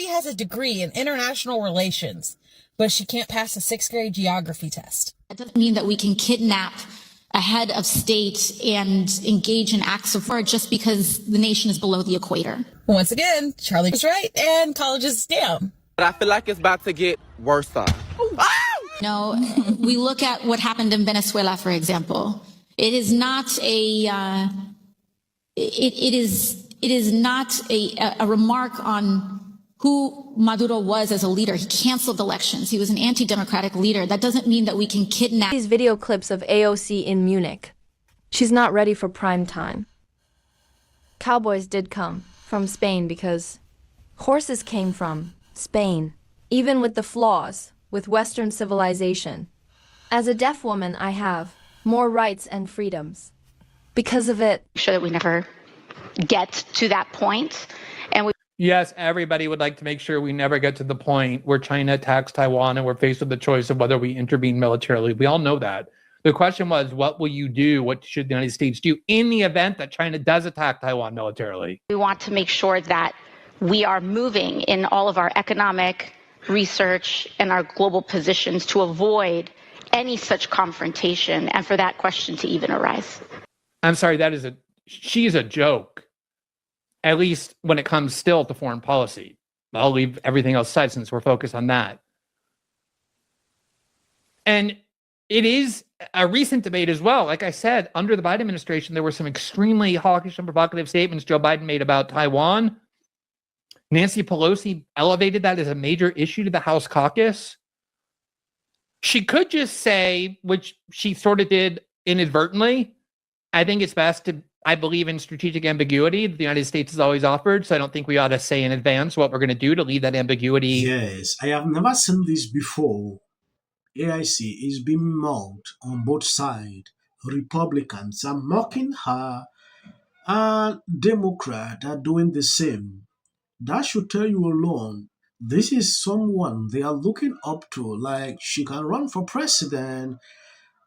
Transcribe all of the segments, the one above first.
AOC has a degree in international relations, but she can't pass a 6th grade geography test. That doesn't mean that we can kidnap a head of state and engage in acts of war just because the nation is below the equator. Once again, Charlie was right, and college is a scam. But I feel like it's about to get worse. No, we look at what happened in Venezuela, for example. It is not a it is not a remark on who Maduro was as a leader. He canceled elections. He was an anti-democratic leader. That doesn't mean that we can kidnap. These video clips of AOC in Munich. She's not ready for prime time. Cowboys did come from Spain because horses came from Spain, even with the flaws with Western civilization. As a deaf woman, I have more rights and freedoms. Because of it, sure that we never get to that point. And we Yes, everybody would like to make sure we never get to the point where China attacks Taiwan and we're faced with the choice of whether we intervene militarily. We all know that. The question was, what will you do? What should the United States do in the event that China does attack Taiwan militarily? we want to make sure that we are moving in all of our economic research and our global positions to avoid any such confrontation and for that question to even arise. I'm sorry, she's a joke, at least when it comes still to foreign policy. I'll leave everything else aside since we're focused on that. And it is a recent debate as well. Like I said, under the Biden administration, there were some extremely hawkish and provocative statements Joe Biden made about Taiwan. Nancy Pelosi elevated that as a major issue to the House caucus. She could just say, which she sort of did inadvertently, I think it's best to, I believe in strategic ambiguity that the United States has always offered, so I don't think we ought to say in advance what we're going to do to leave that ambiguity. Yes, I have never seen this before. AIC is being mocked on both sides. Republicans are mocking her, and Democrats are doing the same. That should tell you alone. This is someone they are looking up to, like she can run for president.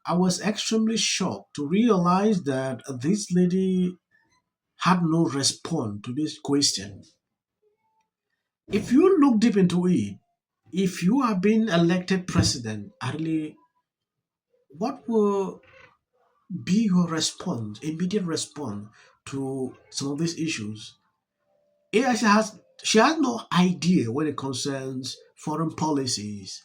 I was extremely shocked to realize that this lady had no response to this question. If you look deep into it, if you are being elected president, really, what will be your response, immediate response to some of these issues? She has no idea when it concerns foreign policies.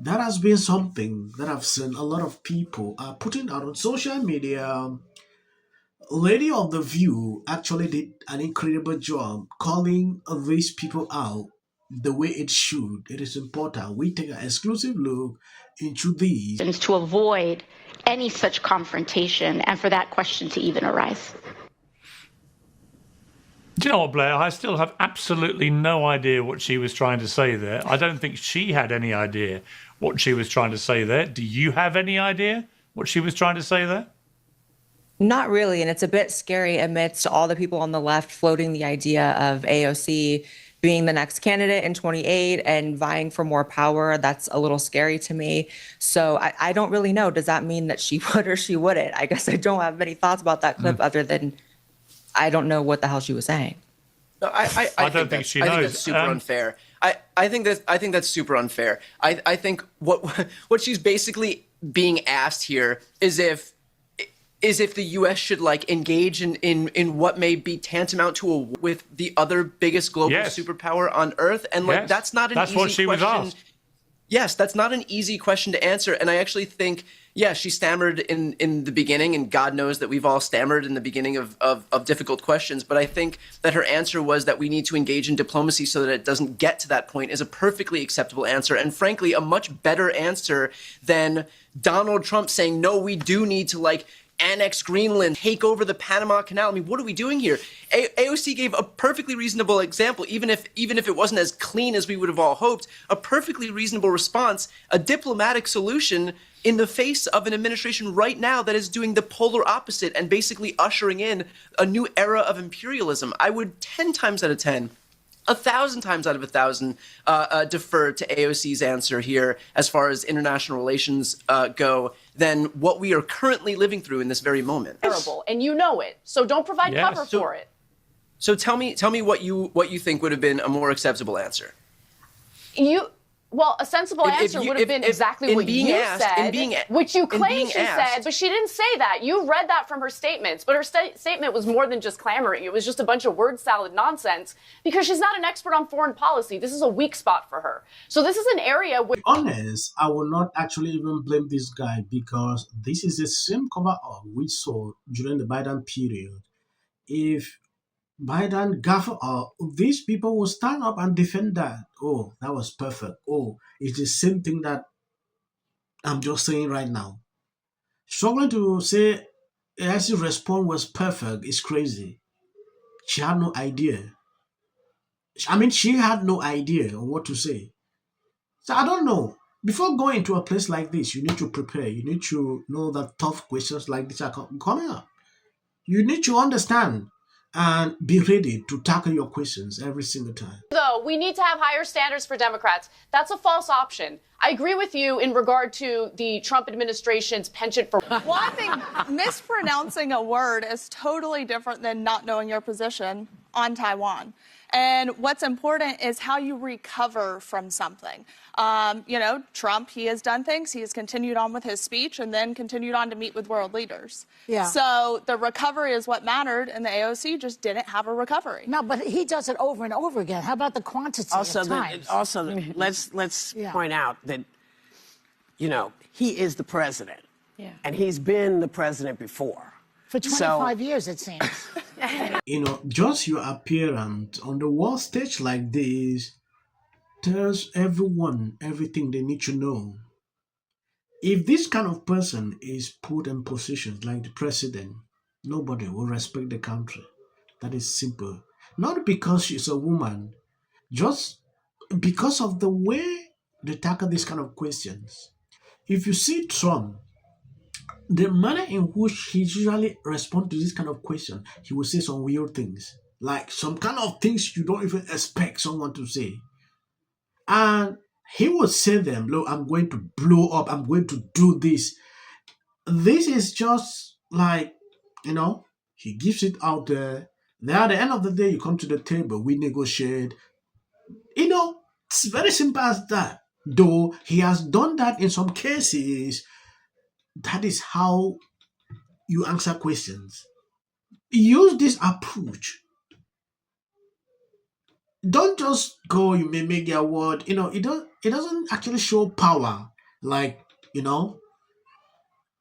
That has been something that I've seen a lot of people are putting out on social media. Lady of the View actually did an incredible job calling these people out the way it should. It is important we take an exclusive look into these. To avoid any such confrontation and for that question to even arise. Do you know what, Blair? I still have absolutely no idea what she was trying to say there. I don't think she had any idea what she was trying to say there. Do you have any idea what she was trying to say there? Not really, and it's a bit scary amidst all the people on the left floating the idea of AOC being the next candidate in 28 and vying for more power. That's a little scary to me. So I don't really know. Does that mean that she would or she wouldn't? I guess I don't have many thoughts about that clip other than I don't know what the hell she was saying. No, I don't think she knows. I think that's super unfair. I think that's super unfair. I think what she's basically being asked here is if the U.S. should like engage in what may be tantamount to a war with the other biggest global superpower on Earth, and like that's not an easy question. That's what she was asked. Yes, that's not an easy question to answer, and I actually think, yeah, she stammered in the beginning, and God knows that we've all stammered in the beginning of difficult questions, but I think that her answer was that we need to engage in diplomacy so that it doesn't get to that point is a perfectly acceptable answer, and frankly, a much better answer than Donald Trump saying, no, we do need to like annex Greenland, take over the Panama Canal. I mean, what are we doing here? AOC gave a perfectly reasonable example, even if it wasn't as clean as we would have all hoped, a perfectly reasonable response, a diplomatic solution in the face of an administration right now that is doing the polar opposite and basically ushering in a new era of imperialism. I would 10 times out of 10, 1,000 times out of 1,000 defer to AOC's answer here as far as international relations go than what we are currently living through in this very moment. Terrible, and you know it, so don't provide cover for it. So tell me what you think would have been a more acceptable answer. Well, a sensible answer would have been exactly what you said, which you claim she said, but she didn't say that. You read that from her statements, but her statement was more than just clamoring. It was just a bunch of word salad nonsense because she's not an expert on foreign policy. This is a weak spot for her. So this is an area where... Honest, I will not actually even blame this guy because this is the same cover-up we saw during the Biden period. If Biden gaffe up, these people will stand up and defend that. Oh, that was perfect. Oh, it's the same thing that I'm just saying right now. Struggling to say AIC's response was perfect is crazy. She had no idea. I mean, she had no idea on what to say. So I don't know. Before going to a place like this, you need to prepare. You need to know that tough questions like this are coming up. You need to understand and be ready to tackle your questions every single time. Though we need to have higher standards for Democrats. That's a false option. I agree with you in regard to the Trump administration's penchant for... Well, I think mispronouncing a word is totally different than not knowing your position on Taiwan. And what's important is how you recover from something. You know, Trump, he has done things. He has continued on with his speech and then continued on to meet with world leaders. Yeah. So the recovery is what mattered, and the AOC just didn't have a recovery. No, but he does it over and over again. How about the quantity of times? Let's point out that, you know, he is the president. Yeah. And he's been the president before. For 25 years, it seems. You know, just your appearance on the world stage like this tells everyone everything they need to know. If this kind of person is put in positions like the president, nobody will respect the country. That is simple. Not because she's a woman, just because of the way they tackle these kind of questions. If you see Trump, the manner in which he usually responds to this kind of question, he will say some weird things, like some kind of things you don't even expect someone to say. And he will say them, look, I'm going to blow up, I'm going to do this. This is just like, you know, he gives it out there. Then at the end of the day, you come to the table, we negotiate. You know, it's very simple as that. Though he has done that in some cases, that is how you answer questions. Use this approach. Don't just go, you may make your word. You know, it doesn't actually show power. Like, you know,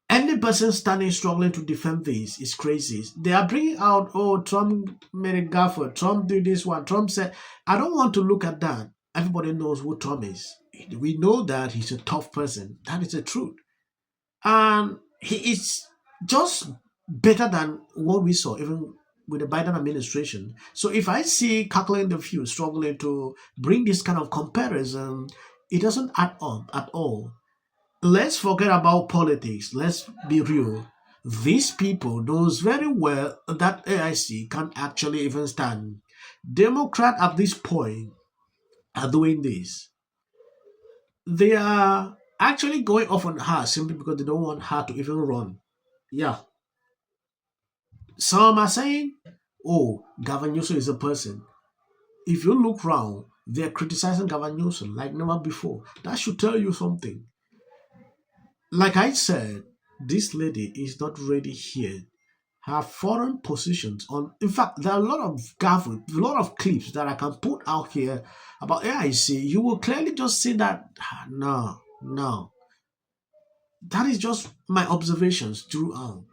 any person standing struggling to defend this is crazy. They are bringing out, oh, Trump made a gaffe, Trump did this one, Trump said, I don't want to look at that. Everybody knows who Trump is. We know that he's a tough person. That is the truth. And he is just better than what we saw, even with the Biden administration. So if I see Cackling the Few struggling to bring this kind of comparison, it doesn't add up at all. Let's forget about politics. Let's be real. These people knows very well that AIC can't actually even stand. Democrats at this point are doing this. They are actually going off on her simply because they don't want her to even run. Yeah. Some are saying, oh, Gavin Newsom is a person. If you look around, they're criticizing Gavin Newsom like never before. That should tell you something. Like I said, this lady is not ready here. Her foreign positions on, in fact, there are a lot of clips that I can put out here about AIC. You will clearly just see that, no. That is just my observations throughout.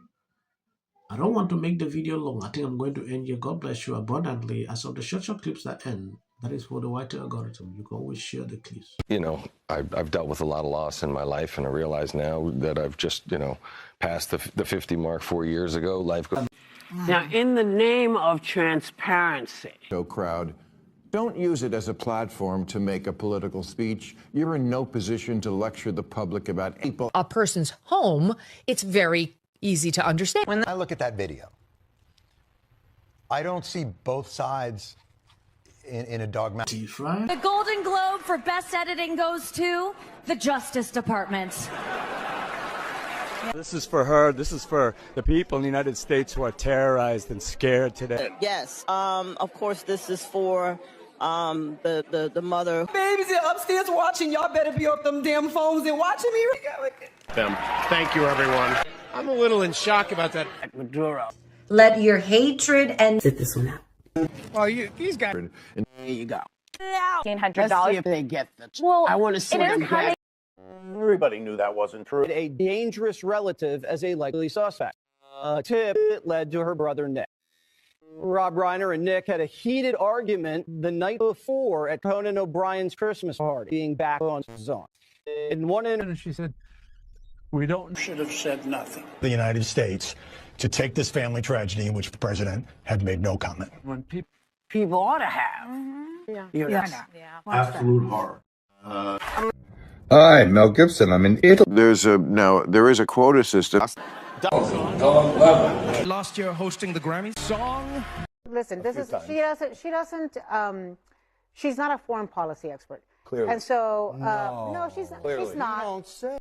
I don't want to make the video long. I think I'm going to end here. God bless you abundantly. As of the short clips that end, that is for the white algorithm. You can always share the clips. You know, I've dealt with a lot of loss in my life, and I realize now that I've just, you know, passed the 50 mark 4 years ago. Life goes. Now, in the name of transparency. No crowd. Don't use it as a platform to make a political speech. You're in no position to lecture the public about people. A person's home, it's very easy to understand. When I look at that video, I don't see both sides in a dogmatic. The Golden Globe for Best Editing goes to the Justice Department. This is for her. This is for the people in the United States who are terrorized and scared today. Yes. Of course, this is for the mother. Babies are upstairs watching. Y'all better be off them damn phones and watching me. Thank you, everyone. I'm a little in shock about that. Maduro. Let your hatred and sit this one out. Well, these guys. There you go. $1,800. Let's see if they get this. Well, I want to see them get. Everybody knew that wasn't true. A dangerous relative as a likely suspect. A tip that led to her brother Nick. Rob Reiner and Nick had a heated argument the night before at Conan O'Brien's Christmas party, being back on zone. In one incident, she said, "We should have said nothing." The United States to take this family tragedy in which the president had made no comment. When people ought to have. Absolute horror. Hi, Mel Gibson. I'm in Italy. There is a quota system. Last year hosting the Grammy song. Listen, she's not a foreign policy expert. Clearly. And so, no, she's not. You don't say.